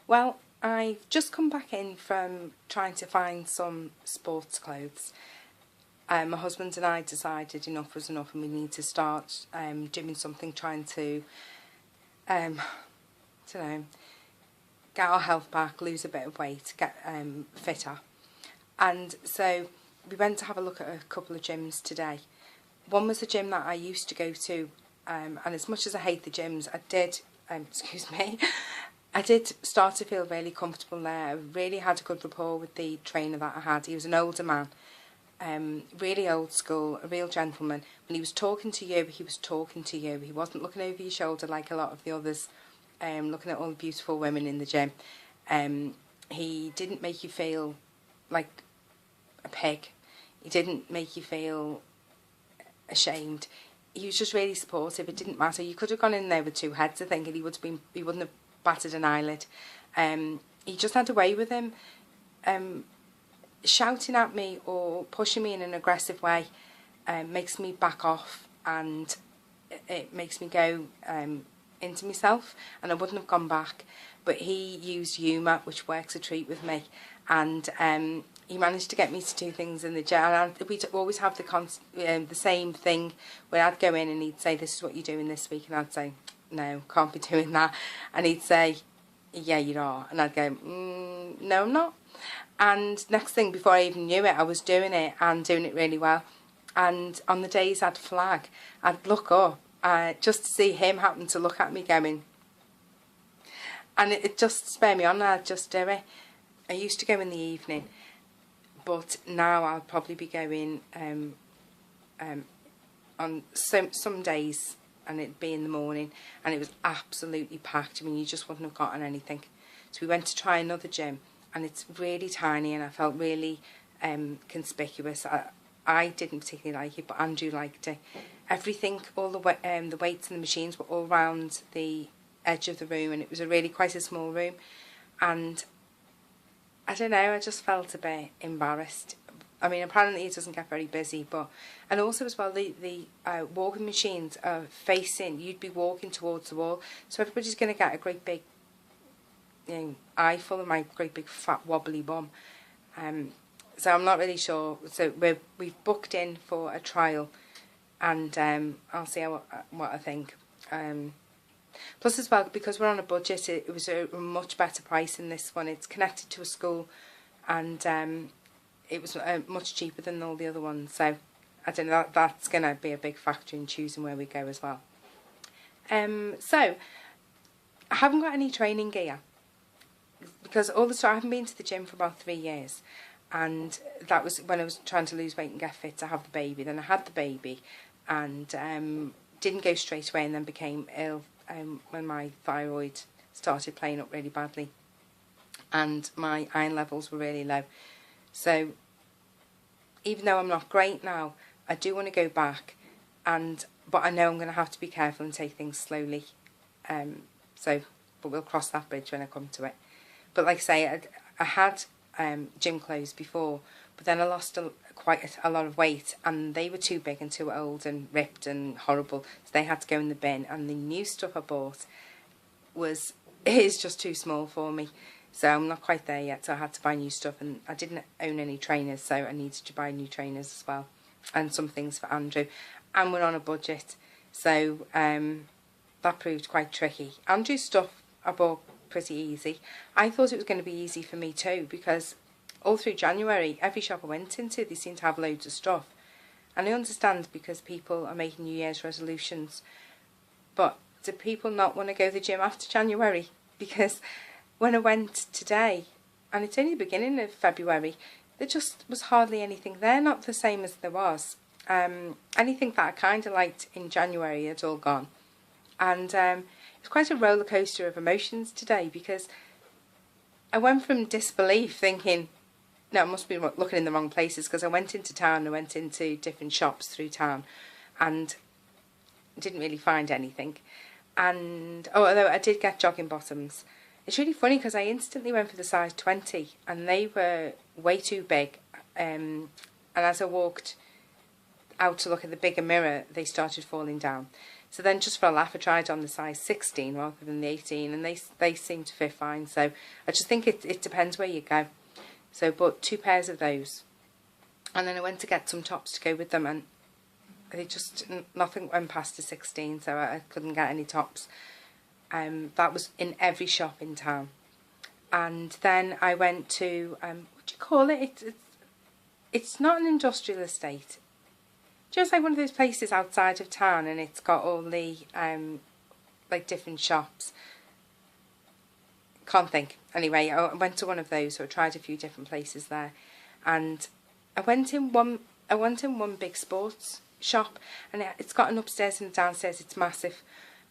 Well, I've just come back in from trying to find some sports clothes. My husband and I decided enough was enough and we need to start doing something, trying to, I don't know, get our health back, lose a bit of weight, get fitter. And so we went to have a look at a couple of gyms today. One was a gym that I used to go to, and as much as I hate the gyms, I did, excuse me, I did start to feel really comfortable there. I really had a good rapport with the trainer that I had. He was an older man, really old school, a real gentleman. When he was talking to you, he was talking to you. He wasn't looking over your shoulder like a lot of the others, looking at all the beautiful women in the gym. He didn't make you feel like a pig. He didn't make you feel ashamed. He was just really supportive. It didn't matter. You could have gone in there with two heads, I think, and he wouldn't have batted an eyelid. He just had a way with him. Shouting at me or pushing me in an aggressive way makes me back off, and it makes me go into myself, and I wouldn't have gone back. But he used humour, which works a treat with me, and he managed to get me to do things in the gym. And we'd always have the same thing where I'd go in and he'd say, "This is what you're doing this week," and I'd say, "No, can't be doing that." And he'd say, "Yeah, you are." And I'd go, "No, I'm not." And next thing, before I even knew it, I was doing it and doing it really well. And on the days I'd flag, I'd look up just to see him happen to look at me going, and it just spurred me on, and I'd just do it. I used to go in the evening, but now I'll probably be going on some days, and it'd be in the morning, and it was absolutely packed. I mean, you just wouldn't have gotten anything. So we went to try another gym, and it's really tiny, and I felt really conspicuous. I didn't particularly like it, but Andrew liked it. Everything, all the weights and the machines were all round the edge of the room, and it was quite a small room, and I don't know, I just felt a bit embarrassed. I mean, apparently it doesn't get very busy, and also as well, the walking machines are facing, you'd be walking towards the wall, so everybody's going to get a great big eyeful of my great big fat wobbly bum. So I'm not really sure. So we've booked in for a trial, and I'll see what I think. Plus as well, because we're on a budget, it was a much better price in this one. It's connected to a school, and it was much cheaper than all the other ones. So I don't know, that's going to be a big factor in choosing where we go as well. So I haven't got any training gear, because I haven't been to the gym for about 3 years, and that was when I was trying to lose weight and get fit to have the baby. Then I had the baby, and didn't go straight away, and then became ill when my thyroid started playing up really badly, and my iron levels were really low. So even though I'm not great now, I do want to go back, but I know I'm going to have to be careful and take things slowly. But we'll cross that bridge when I come to it. But like I say, I had gym clothes before, but then I lost quite a lot of weight, and they were too big and too old and ripped and horrible, so they had to go in the bin. And the new stuff I bought is just too small for me, so I'm not quite there yet. So I had to buy new stuff, and I didn't own any trainers, so I needed to buy new trainers as well, and some things for Andrew. And we're on a budget, so that proved quite tricky. Andrew's stuff I bought pretty easy. I thought it was going to be easy for me too, because all through January, every shop I went into, they seemed to have loads of stuff. And I understand, because people are making New Year's resolutions. But do people not want to go to the gym after January? Because when I went today, and it's only the beginning of February, there just was hardly anything there, not the same as there was. Anything that I kind of liked in January had all gone. And it was quite a roller coaster of emotions today, because I went from disbelief, thinking, no, I must be looking in the wrong places, because I went into town, I went into different shops through town, and didn't really find anything. And although I did get jogging bottoms, it's really funny, because I instantly went for the size 20, and they were way too big. And as I walked out to look at the bigger mirror, they started falling down. So then just for a laugh I tried on the size 16 rather than the 18, and they seem to fit fine. So I just think it depends where you go. So I bought 2 pairs of those, and then I went to get some tops to go with them, and they just, nothing went past a 16, so I couldn't get any tops. That was in every shop in town. And then I went to, what do you call it? It's not an industrial estate. Just like one of those places outside of town, and it's got all the, like different shops. Can't think. Anyway, I went to one of those, so I tried a few different places there. And I went in one big sports shop, and it's got an upstairs and a downstairs. It's massive.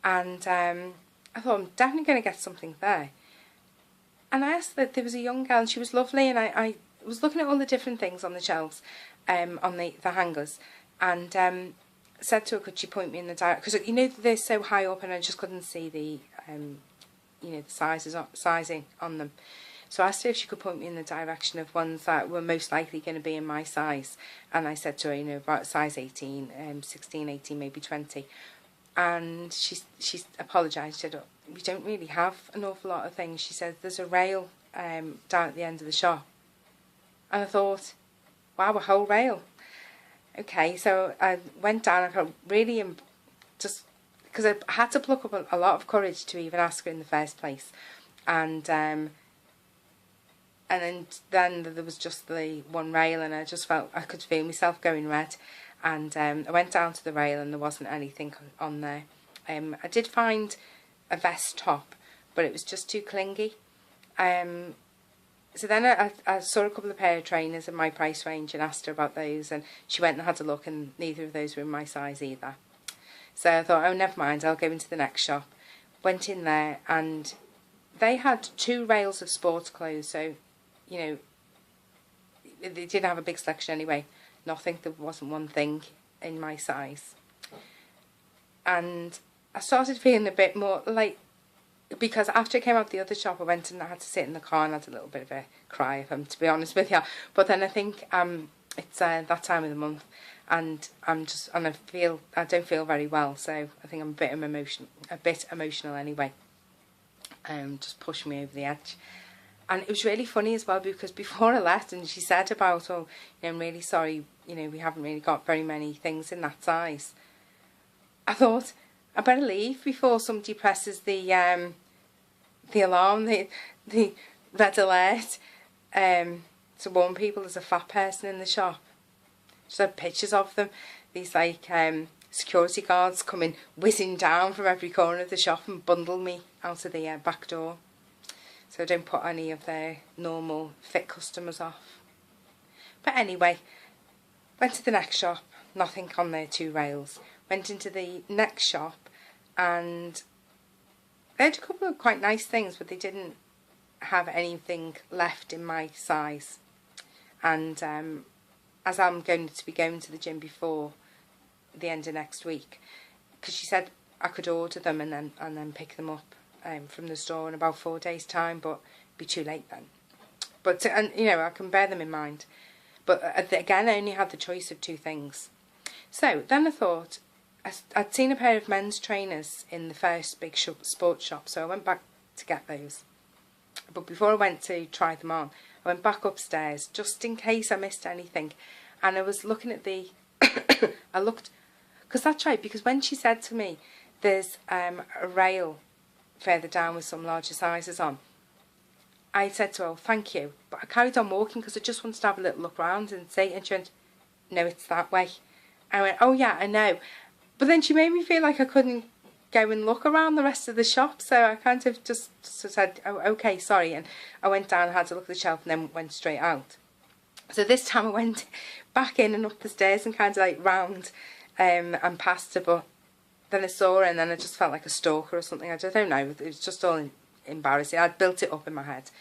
And I thought, I'm definitely going to get something there. And I asked that there was a young girl, and she was lovely, and I was looking at all the different things on the shelves, on the hangers, and said to her, could she point me in the direction, because you know they're so high up and I just couldn't see the you know, the sizing on them. So I asked her if she could point me in the direction of ones that were most likely going to be in my size, and I said to her, you know, about size 18, 16, 18, maybe 20. And she apologised. She said, oh, we don't really have an awful lot of things. She said, there's a rail down at the end of the shop. And I thought, wow, a whole rail. Okay, so I went down. I felt really just, because I had to pluck up a lot of courage to even ask her in the first place. And then there was just the one rail, and I just felt, I could feel myself going red. And I went down to the rail, and there wasn't anything on there. I did find a vest top, but it was just too clingy. So then I saw a couple of pair of trainers in my price range and asked her about those, and she went and had a look, and neither of those were in my size either. So I thought, oh, never mind, I'll go into the next shop. Went in there, and they had 2 rails of sports clothes, so, you know, they didn't have a big selection anyway. Nothing, there wasn't one thing in my size. And I started feeling a bit more like, because after I came out the other shop, I went and I had to sit in the car and had a little bit of a cry, if I'm to be honest with you. But then I think it's that time of the month, and I don't feel very well, so I think I'm a bit emotional anyway. Just pushed me over the edge. And it was really funny as well, because before I left, and she said about, oh, you know, I'm really sorry, you know, we haven't really got very many things in that size. I thought, I better leave before somebody presses the alarm, the red alert, to warn people there's a fat person in the shop. Just had pictures of them, these like security guards coming whizzing down from every corner of the shop and bundle me out of the back door. So I don't put any of their normal fit customers off. But anyway, went to the next shop, nothing on their 2 rails. Went into the next shop, and they had a couple of quite nice things, but they didn't have anything left in my size. And as I'm going to be going to the gym before the end of next week, because she said I could order them and then pick them up from the store in about 4 days' time, but it'd be too late then. But and you know, I can bear them in mind. But again, I only had the choice of 2 things. So then I thought, I'd seen a pair of men's trainers in the first big sports shop, so I went back to get those. But before I went to try them on, I went back upstairs just in case I missed anything. And I was looking at the, I looked, because that's right, because when she said to me, there's a rail further down with some larger sizes on, I said to her, oh, thank you, but I carried on walking because I just wanted to have a little look around and see, and she went, no, it's that way. I went, oh yeah, I know. But then she made me feel like I couldn't go and look around the rest of the shop, so I kind of just said, oh, okay, sorry, and I went down and had to look at the shelf and then went straight out. So this time I went back in and up the stairs and kind of like round and past her, but then I saw her and then I just felt like a stalker or something. I don't know, it was just all embarrassing. I'd built it up in my head.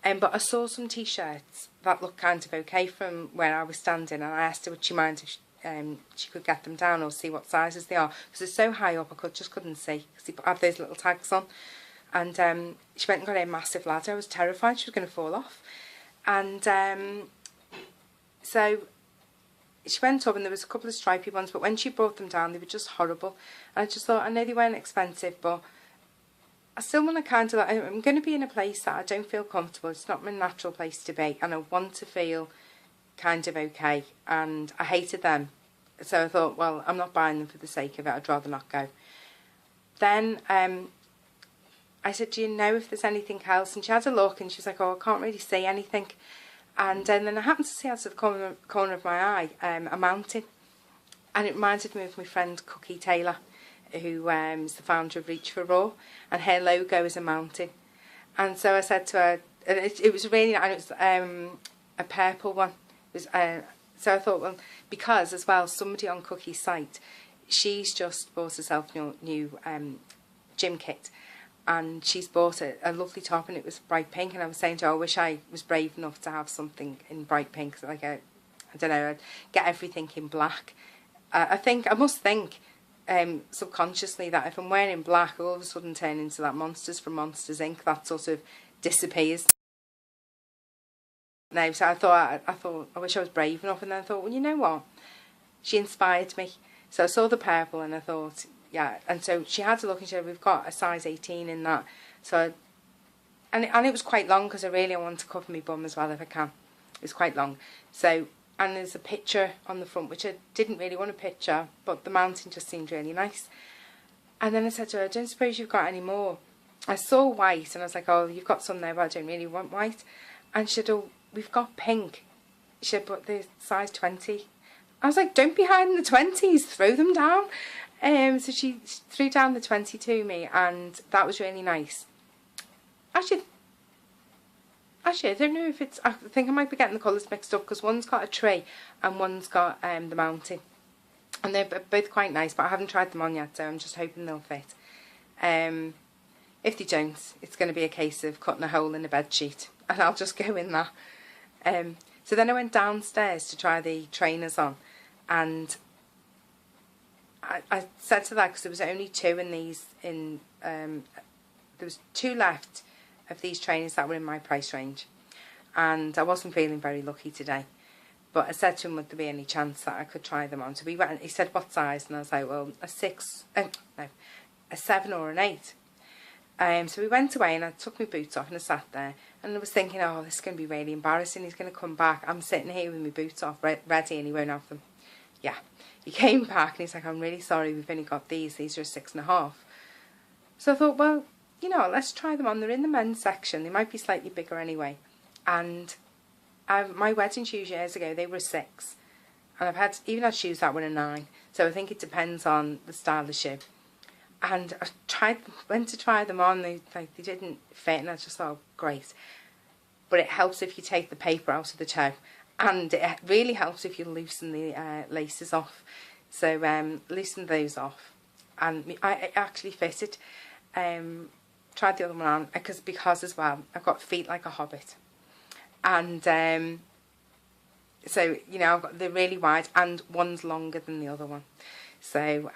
But I saw some t-shirts that looked kind of okay from where I was standing, and I asked her would she mind if she could get them down or see what sizes they are, because it's so high up I just couldn't see, because they have those little tags on. And she went and got a massive ladder. I was terrified she was going to fall off. And so she went up and there was a couple of stripy ones, but when she brought them down, they were just horrible. And I just thought, I know they weren't expensive, but I still want to kind of, I'm going to be in a place that I don't feel comfortable. It's not my natural place to be, and I want to feel kind of okay, and I hated them. So I thought, well, I'm not buying them for the sake of it. I'd rather not go. Then I said, do you know if there's anything else? And she had a look and she was like, oh, I can't really see anything. And then I happened to see out of the corner of my eye a mountain. And it reminded me of my friend Cookie Taylor, who is the founder of Reach for Raw. And her logo is a mountain. And so I said to her, and it was really nice, it was a purple one. It was, so I thought, well, because as well, somebody on Cookie's site, she's just bought herself a new gym kit. And she's bought a lovely top, and it was bright pink. And I was saying to her, I wish I was brave enough to have something in bright pink. Like I don't know, I'd get everything in black. I must think subconsciously that if I'm wearing black, I'll all of a sudden turn into that Monsters from Monsters Inc. That sort of disappears. No, so I thought I wish I was brave enough, and then I thought, well, you know what? She inspired me. So I saw the purple, and I thought, yeah. And so she had to look and she said, we've got a size 18 in that. So, and it was quite long because I really want to cover my bum as well if I can. It was quite long. So, and there's a picture on the front, which I didn't really want a picture, but the mountain just seemed really nice. And then I said to her, I don't suppose you've got any more. I saw white, and I was like, oh, you've got some there, but I don't really want white. And she said, oh, we've got pink. She said, but they're size 20. I was like, don't be hiding the 20s, throw them down. So she threw down the 20 to me, and that was really nice. Actually, I don't know if it's, I think I might be getting the colours mixed up, because one's got a tree and one's got the mountain. And they're both quite nice, but I haven't tried them on yet, so I'm just hoping they'll fit. If they don't, it's going to be a case of cutting a hole in the bed sheet, and I'll just go in that. So then I went downstairs to try the trainers on, and I said to that, because there was only two in these, there was two left of these trainers that were in my price range, and I wasn't feeling very lucky today. But I said to him, would there be any chance that I could try them on? So we went, he said, what size? And I was like, well, a 7 or an 8. So we went away, and I took my boots off and I sat there, and I was thinking, oh, this is going to be really embarrassing. He's going to come back. I'm sitting here with my boots off, ready, and he won't have them. Yeah. He came back and he's like, I'm really sorry, we've only got these. These are 6.5. So I thought, well, you know, let's try them on. They're in the men's section. They might be slightly bigger anyway. And my wedding shoes years ago, they were a 6. And I've even had shoes that were a 9. So I think it depends on the style of shoe. And I went to try them on, they didn't fit, and I just thought, oh, great. But it helps if you take the paper out of the toe, and it really helps if you loosen the laces off. So loosened those off, and it actually fitted. Tried the other one on because as well, I've got feet like a hobbit, and so you know, they're really wide, and one's longer than the other one. So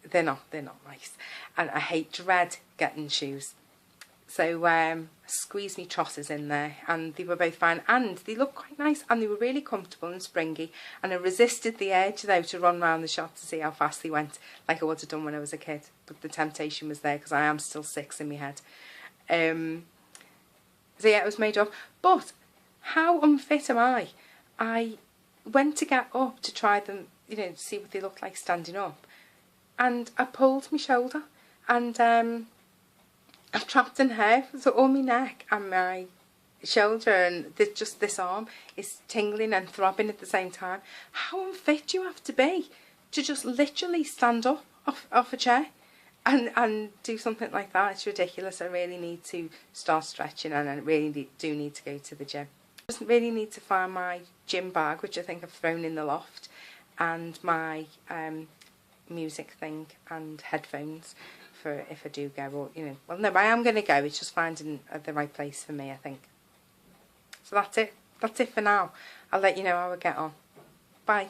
they're not nice, and I dread getting shoes. So squeezed me trosses in there, and they were both fine, and they looked quite nice, and they were really comfortable and springy, and I resisted the urge though to run around the shop to see how fast they went, like I would have done when I was a kid, but the temptation was there because I am still 6 in my head. So yeah, it was made up, but how unfit am I? I went to get up to try them, you know, to see what they looked like standing up, and I pulled my shoulder, and I've trapped in hair, so all my neck and my shoulder and just this arm is tingling and throbbing at the same time. How unfit do you have to be to just literally stand up off a chair and do something like that? It's ridiculous. I really need to start stretching, and I really do need to go to the gym. I just really need to find my gym bag, which I think I've thrown in the loft, and my music thing and headphones for if I do go, or you know, well no, I am going to go, it's just finding the right place for me, I think. So that's it for now. I'll let you know how I get on. Bye.